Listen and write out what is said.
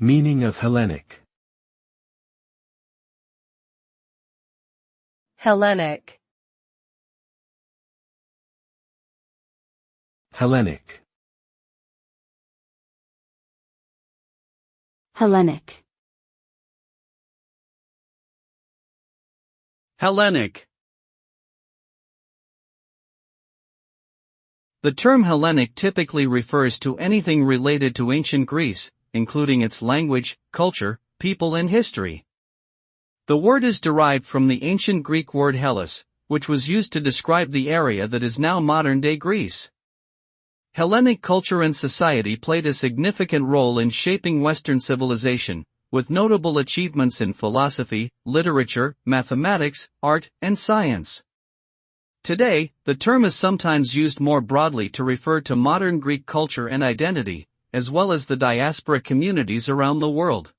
Meaning of Hellenic. Hellenic. Hellenic. Hellenic. Hellenic. The term Hellenic typically refers to anything related to ancient Greece, including its language, culture, people and history. The word is derived from the ancient Greek word Hellas, which was used to describe the area that is now modern-day Greece. Hellenic culture and society played a significant role in shaping Western civilization, with notable achievements in philosophy, literature, mathematics, art, and science. Today, the term is sometimes used more broadly to refer to modern Greek culture and identity, as well as the diaspora communities around the world.